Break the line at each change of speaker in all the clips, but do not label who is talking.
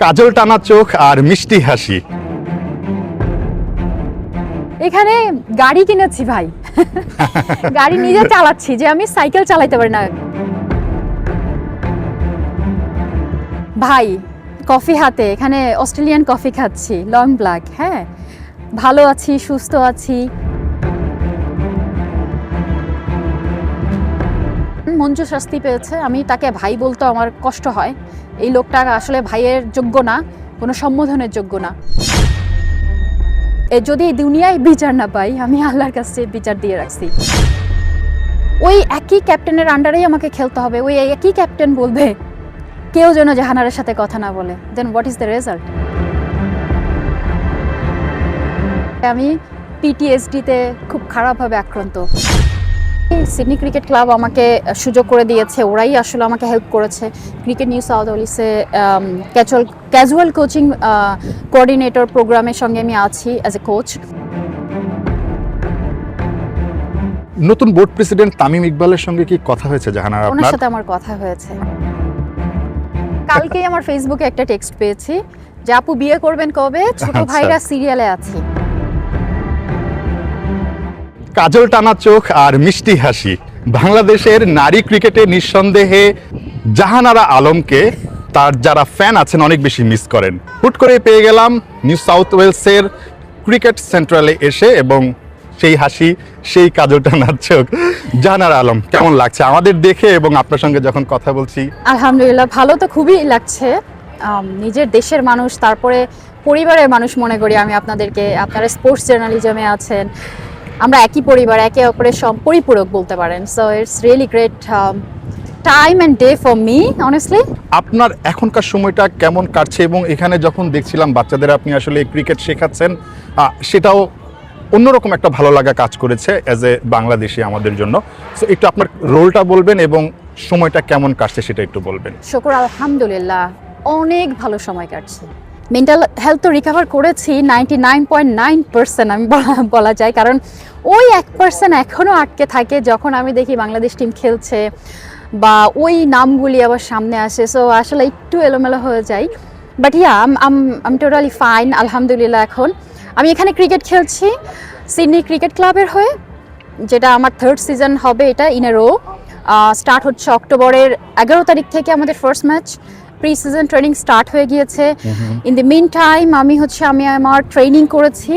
কাজল টানা চোখ আর মিষ্টি হাসি।
এখানে গাড়ি কিনেছি ভাই, গাড়ি নিজে চালাচ্ছি, যে আমি সাইকেল চালাইতে পারি না ভাই। কফি হাতে এখানে অস্ট্রেলিয়ান কফি খাচ্ছি, লং ব্ল্যাক। হ্যাঁ, ভালো আছি, সুস্থ আছি। মঞ্জু শাস্তি পেয়েছে, আমি তাকে ভাই বলতে আমার কষ্ট হয়। এই লোকটা আসলে ভাইয়ের যোগ্য না, কোনো সম্বোধনের যোগ্য না। যদি এই দুনিয়ায় বিচার না পাই, আমি আল্লাহর কাছে বিচার দিয়ে রাখছি। ওই একই ক্যাপ্টেনের আন্ডারেই আমাকে খেলতে হবে। ওই একই ক্যাপ্টেন বলবে কেউ যেন জাহানারের সাথে কথা না বলে, then what is the result? আমি পিটিএসডিতে খুব খারাপভাবে আক্রান্ত। সিডনি ক্রিকেট ক্লাব আমাকে সুযোগ করে দিয়েছে, ওরাই আসলে আমাকে হেল্প করেছে। ক্রিকেট নিউ সাউথ ওয়েলসে ক্যাজুয়াল কোচিং কোঅর্ডিনেটর প্রোগ্রামের সঙ্গে আমি আছি অ্যাজ এ কোচ।
নতুন বোর্ড প্রেসিডেন্ট তামিম ইকবালের সঙ্গে কি কথা হয়েছে জাহানারা আপনার?
ওনার সাথে আমার কথা হয়েছে। কালকেই আমার ফেসবুকে একটা টেক্সট পেয়েছি যে আপু বিয়ে করবেন কবে, ছোট ভাইরা সিরিয়ালে আছি।
কাজল টানা চোখ আর মিষ্টি হাসি। বাংলাদেশের নারী ক্রিকেটে নিঃসন্দেহে জাহানারা আলমকে তার যারা ফ্যান আছেন অনেক বেশি মিস করেন। হুট করে পেয়ে গেলাম নিউ সাউথ ওয়েলসের ক্রিকেট সেন্ট্রালে এসে, এবং সেই হাসি, সেই কাজল টানা চোখ। জাহানারা আলম, কেমন লাগছে আমাদের দেখে এবং আপনার সঙ্গে যখন কথা বলছি?
আলহামদুলিল্লাহ, ভালো তো খুবই লাগছে। নিজের দেশের মানুষ, তারপরে পরিবারের মানুষ মনে করি আমি আপনাদেরকে। আপনারা স্পোর্টস জার্নালিজমে আছেন, আমরা একই পরিবার, একে অপরের পরিপূরক বলতে পারেন। So it's really great time and day for me honestly.
আপনার এখনকার সময়টা কেমন কাটছে? এবং এখানে যখন দেখছিলাম বাচ্চাদের আপনি আসলে ক্রিকেট শেখাচ্ছেন, সেটাও অন্যরকম একটা ভালো লাগা কাজ করেছে অ্যাজ এ বাংলাদেশি আমাদের জন্য। সো একটু আপনার রোলটা বলবেন এবং সময়টা কেমন কাটছে সেটা একটু বলবেন।
শুকর আলহামদুলিল্লাহ, অনেক ভালো সময় কাটছে। মেন্টাল হেলথ তো রিকভার করেছি 99.9%, আমি বলা যায়। কারণ ওই 1% এখনও আটকে থাকে যখন আমি দেখি বাংলাদেশ টিম খেলছে বা ওই নামগুলি আবার সামনে আসে। সো আসলে একটু এলোমেলো হয়ে যায়, but yeah I'm totally fine আলহামদুলিল্লাহ। এখন আমি এখানে ক্রিকেট খেলছি সিডনি ক্রিকেট ক্লাবের হয়ে, যেটা আমার 3rd সিজন হবে এটা ইন এ রো। স্টার্ট হচ্ছে অক্টোবরের 11 তারিখ থেকে আমাদের first match. Pre season training start হয়ে গিয়েছে। ইন দ্য মিন টাইম আমি আমার ট্রেনিং করেছি।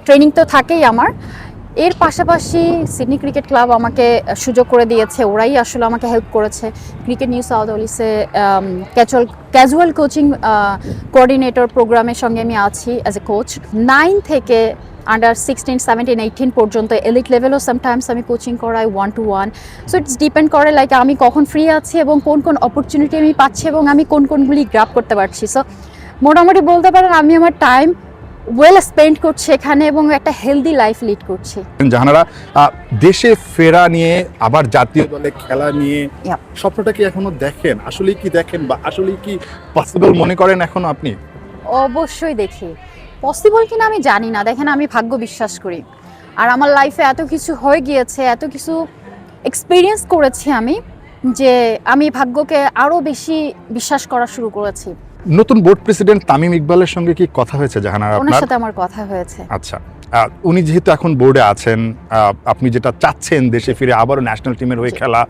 ট্রেনিং তো থাকেই আমার। এর পাশাপাশি সিডনি ক্রিকেট ক্লাব আমাকে সুযোগ করে দিয়েছে, ওরাই আসলে আমাকে হেল্প করেছে। ক্রিকেট নিউ সাউথ ওয়েলসে ক্যাজুয়াল কোচিং কোঅর্ডিনেটর প্রোগ্রামের সঙ্গে আমি আছি অ্যাজ এ কোচ। 9 থেকে আন্ডার 16, 17, 18 পর্যন্ত এলিট লেভেলও সামটাইমস আমি কোচিং করাই 1-to-1। সো ইটস ডিপেন্ড করে লাইক আমি কখন ফ্রি আছি এবং কোন কোন অপরচুনিটি আমি পাচ্ছি এবং আমি কোনগুলি গ্র্যাব করতে পারছি। সো মোটামুটি বলতে পারেন আমি আমার টাইম ওয়েল স্পেন্ড করছি এখানে এবং একটা হেলদি লাইফ লিড করছি।
জাহানারা, দেশে ফেরা নিয়ে আবার জাতীয় দলে খেলা নিয়ে স্বপ্নটা কি এখনো দেখেন? আসলেই কি দেখেন বা আসলেই কি পসিবল মনে করেন এখনো আপনি?
অবশ্যই দেখি, পসিবল কিনা আমি জানি না। দেখেন, আমি ভাগ্য বিশ্বাস করি, আর আমার লাইফে এত কিছু হয়ে গিয়েছে, এত কিছু এক্সপিরিয়েন্স করেছি আমি, যে আমি ভাগ্যকে আরও বেশি বিশ্বাস করা শুরু করেছি।
নতুন বোর্ড প্রেসিডেন্ট তামিম ইকবালের সঙ্গে কি কথা হয়েছে জাহানারা
ওনার
আপনার?
সাথে আমার কথা হয়েছে।
আচ্ছা, উনি যেহেতু এখন বোর্ডে আছেন, আপনি যেটা চাচ্ছেন দেশে ফিরে আবারও ন্যাশনাল টিমের হয়ে খেলা,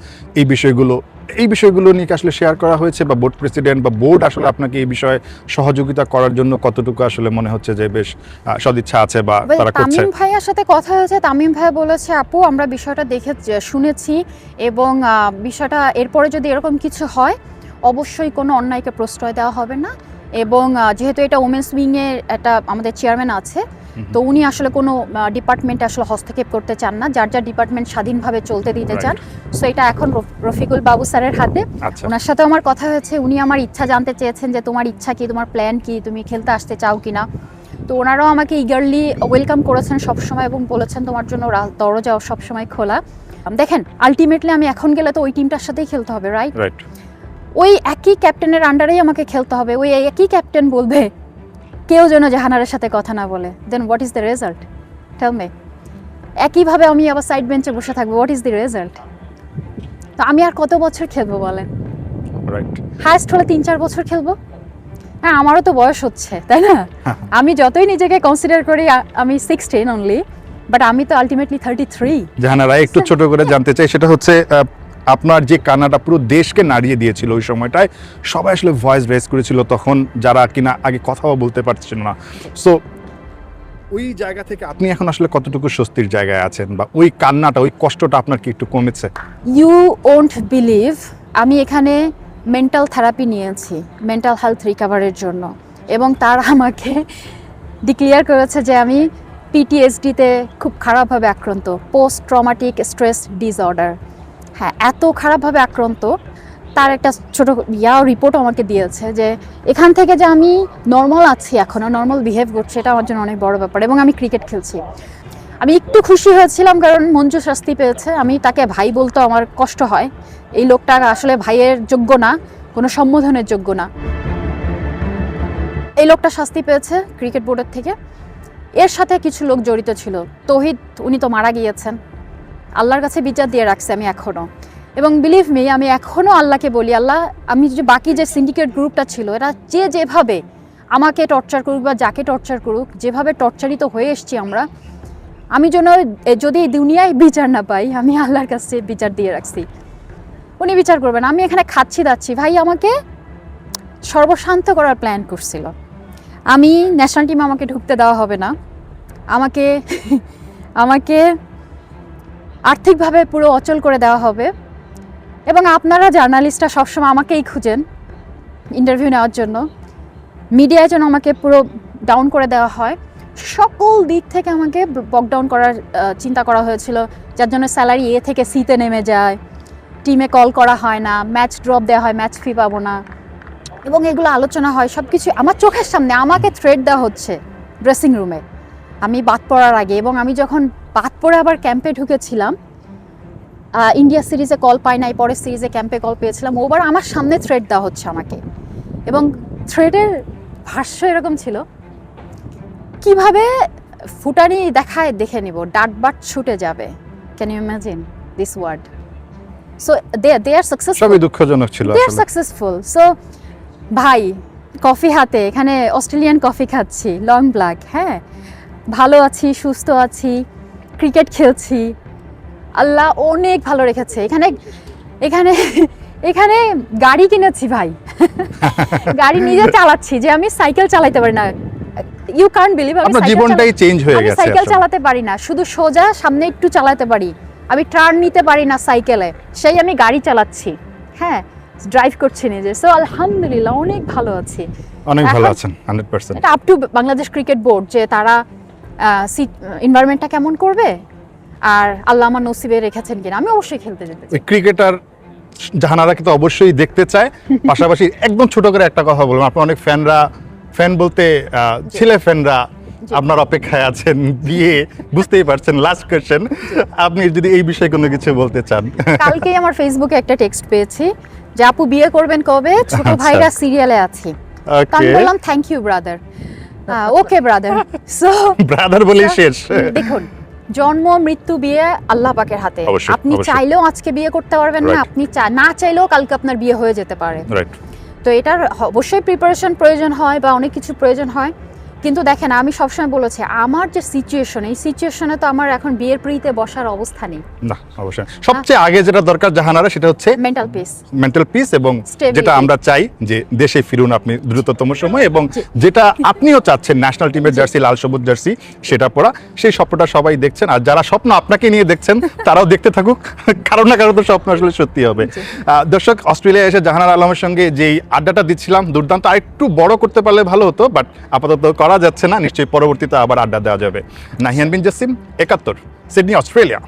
এই বিষয়গুলো নিয়ে কি আসলে শেয়ার করা হয়েছে? বা বোর্ড প্রেসিডেন্ট বা বোর্ড আসলে আপনাকে এই বিষয়ে সহযোগিতা করার জন্য কতটুকু আসলে মনে হচ্ছে যে বেশ সদিচ্ছা আছে বা তারা করছে?
তামিম ভাইয়ার সাথে কথা হয়েছে। তামিম ভাই বলেছে আপু আমরা বিষয়টা শুনেছি এবং বিষয়টা এরপরে যদি এরকম কিছু হয় অবশ্যই কোনো অন্যায়কে প্রশ্রয় দেওয়া হবে না। এবং যেহেতু এটা ওমেন্স উইংয়ের একটা আমাদের চেয়ারম্যান আছে, তো উনি আসলে কোনো ডিপার্টমেন্টে আসলে হস্তক্ষেপ করতে চান না, যার ডিপার্টমেন্ট স্বাধীনভাবে চলতে দিতে চান। সো এটা এখন রফিকুল বাবু স্যারের হাতে। ওনার সাথে আমার কথা হয়েছে, উনি আমার ইচ্ছা জানতে চেয়েছেন যে তোমার ইচ্ছা কি, তোমার প্ল্যান কি, তুমি খেলতে আসতে চাও কিনা। তো ওনারাও আমাকে ইগারলি ওয়েলকাম করেছেন সবসময় এবং বলেছেন তোমার জন্য দরজা সবসময় খোলা। দেখেন, আলটিমেটলি আমি এখন গেলে তো ওই টিমটার সাথেই খেলতে হবে, রাইট? ওই একই ক্যাপ্টেনের আন্ডারেই আমাকে খেলতে হবে। ওই একই ক্যাপ্টেন বলবে কেউ যেন জাহানারের সাথে কথা না বলে, then what is the result? Tell me. একইভাবে আমি আবার সাইড বেঞ্চে বসে থাকবো, হোয়াট ইজ দ্য রেজাল্ট? তো আমি আর কত বছর খেলবো বলেন? হায়েস্ট হলে 3-4 বছর খেলবো। হ্যাঁ আমারও তো বয়স হচ্ছে তাই না, আমি যতই নিজেকে কনসিডার করি আমি 16 অনলি, বাট আমি তো আলটিমেটলি 33।
জাহানারা একটু ছোট করে জানতে চাই, সেটা হচ্ছে আপনার যে কান্নাটা পুরো দেশকে নাড়িয়ে দিয়েছিল ওই সময়টায়, সবাই আসলে ভয়েস রেজ করেছিল তখন, যারা কিনা আগে কথাও বলতে পারছিল না। সো ওই জায়গা থেকে আপনি এখন আসলে কতটুকু স্বস্তির জায়গায় আছেন, বা ওই কান্নাটা, ওই কষ্টটা আপনার কি একটু কমেছে?
ইউ ওন্ট বিলিভ, আমি এখানে মেন্টাল থেরাপি নিয়েছি মেন্টাল হেলথ রিকভারের জন্য, এবং তারা আমাকে ডিক্লেয়ার করেছে যে আমি পিটিএসডিতে খুব খারাপভাবে আক্রান্ত, পোস্ট ট্রমাটিক স্ট্রেস ডিসঅর্ডার। হ্যাঁ, এত খারাপভাবে আক্রান্ত, তার একটা ছোট রিপোর্ট আমাকে দিয়েছে যে এখান থেকে যে আমি নর্মাল আছি, এখনও নর্মাল বিহেভ করছি, এটা আমার জন্য অনেক বড় ব্যাপার। এবং আমি ক্রিকেট খেলছি। আমি একটু খুশি হয়েছিলাম কারণ মঞ্জু শাস্তি পেয়েছে, আমি তাকে ভাই বলতে আমার কষ্ট হয়, এই লোকটা আসলে ভাইয়ের যোগ্য না, কোনো সম্বোধনের যোগ্য না। এই লোকটা শাস্তি পেয়েছে ক্রিকেট বোর্ডের থেকে, এর সাথে কিছু লোক জড়িত ছিল। তৌহিদ, উনি তো মারা গিয়েছেন, আল্লাহর কাছে বিচার দিয়ে রাখছে আমি এখনও। এবং বিলিভ মি, আমি এখনও আল্লাহকে বলি, আল্লাহ, আমি যে বাকি যে সিন্ডিকেট গ্রুপটা ছিল, এরা যেভাবে আমাকে টর্চার করুক বা যাকে টর্চার করুক, যেভাবে টর্চারিত হয়ে এসছি আমরা, আমি যেন যদি দুনিয়ায় বিচার না পাই, আমি আল্লাহর কাছে বিচার দিয়ে রাখছি, উনি বিচার করবেন। আমি এখানে খাচ্ছি দাচ্ছি, ভাই আমাকে সর্বশান্ত করার প্ল্যান করছিল। আমি ন্যাশনাল টিমে আমাকে ঢুকতে দেওয়া হবে না, আমাকে আমাকে আর্থিকভাবে পুরো অচল করে দেওয়া হবে, এবং আপনারা জার্নালিস্টরা সবসময় আমাকেই খুঁজেন ইন্টারভিউ নেওয়ার জন্য, মিডিয়ায় যেন আমাকে পুরো ডাউন করে দেওয়া হয়। সকল দিক থেকে আমাকে বকডাউন করার চিন্তা করা হয়েছিল, যার জন্য স্যালারি এ থেকে সিতে নেমে যায়, টিমে কল করা হয় না, ম্যাচ ড্রপ দেওয়া হয়, ম্যাচ ফি পাবো না, এবং এগুলো আলোচনা হয়। সব কিছু আমার চোখের সামনে আমাকে থ্রেট দেওয়া হচ্ছে ড্রেসিং রুমে, আমি বাদ পড়ার আগে। এবং আমি যখন বাদ পড়ে আবার ক্যাম্পে ঢুকেছিলাম, ইন্ডিয়া সিরিজে কল পাই নাই, পরের সিরিজে ক্যাম্পে কল পেয়েছিলাম, ওবার আমার সামনে থ্রেট দেওয়া হচ্ছে আমাকে। এবং থ্রেটের ভাষ্য এরকম ছিল, কিভাবে ফুটানি দেখায় দেখে নিব, ডাটবাট ছুটে যাবে। Can you imagine this word? So they are successful,
সবই দুঃখজনক ছিল
দে আর
আসলে।
সাকসেসফুল। সো ভাই, কফি হাতে এখানে অস্ট্রেলিয়ান কফি খাচ্ছি, লং ব্ল্যাক, হ্যাঁ, ভালো আছি, সুস্থ আছি, ক্রিকেট খেলছি, আল্লাহ অনেক ভালো রেখেছে। এখানে এখানে এখানে গাড়ি কিনেছি ভাই, গাড়ি নিজে চালাচ্ছি, যে আমি সাইকেল চালাতে পারি না। ইউ কান্ট বিলিভ,
আপনার জীবনটাই চেঞ্জ হয়ে গেছে।
সাইকেল চালাতে পারি না, শুধু সোজা সামনে একটু চালাতে পারি, আমি টার্ন নিতে পারি না সাইকেলে, সেই আমি গাড়ি চালাচ্ছি, হ্যাঁ, ড্রাইভ করছি নিজে। সো আলহামদুলিল্লাহ অনেক ভালো আছি,
অনেক ভালো আছেন 100%।
এটা up to Bangladesh cricket board, যে তারা এনভায়রনমেন্টটা কেমন করবে, আর আল্লাহ আমার নসিবে রেখেছেন কিনা। আমি অবশ্যই খেলতে যেতে চাই।
ক্রিকেটার জাহানারাকে তো অবশ্যই দেখতে চায়, পাশাপাশি একদম ছোট করে একটা কথা বলবো, আপনার অনেক ফ্যান বলতে ছেলে ফ্যানরা আপনার অপেক্ষায় আছেন, বিয়ে, বুঝতেই পারছেন। লাস্ট কোয়েশ্চেন, আপনি যদি এই বিষয়ে কোনো কিছু বলতে চান।
কালকেই আমার ফেসবুকে একটা টেক্সট পেয়েছি যে আপু বিয়ে করবেন কবে, ছোট ভাইরা সিরিয়ালে আছি। আমি বললাম thank you brother, okay brother. So
brother বলেই শেষ।
দেখুন, জন্ম মৃত্যু বিয়ে আল্লাহ পাকের হাতে। আপনি চাইলেও আজকে বিয়ে করতে পারবেন না, আপনি না চাইলেও কালকে আপনার বিয়ে হয়ে যেতে পারে। তো এটার অবশ্যই প্রিপারেশন প্রয়োজন হয় বা অনেক কিছু প্রয়োজন হয়, কিন্তু দেখেন আমি সবসময় বলেছি আমার যে সিচুয়েশন, এই সিচুয়েশনে তো আমার এখন বিয়ের পিঁড়িতে বসার অবস্থা নেই।
না, অবশ্যই সবচেয়ে আগে যেটা দরকার জাহানারা, সেটা হচ্ছে মেন্টাল পিস, এবং যেটা আমরা চাই যে দেশে ফিরুন আপনি দ্রুততম সময়, এবং যেটা আপনিও চাচ্ছেন ন্যাশনাল টিমের জার্সি, লাল সবুজ জার্সি, সেটা পরা, সেই স্বপ্নটা সবাই দেখছেন। আর যারা স্বপ্ন আপনাকে নিয়ে দেখছেন তারাও দেখতে থাকুক, কারো না কারো তো স্বপ্ন আসলে সত্যি হবে। দর্শক, অস্ট্রেলিয়া এসে জাহানারা আলমের সঙ্গে যেই আড্ডাটা দিচ্ছিলাম, দুর্দান্ত, আরেকটু বড় করতে পারলে ভালো হতো, বাট আপাতত করা যাচ্ছে না, নিশ্চয়ই পরবর্তীতে আবার আড্ডা দেওয়া যাবে। নাহিয়ান বিন জাসিম, 71, সিডনি, অস্ট্রেলিয়া।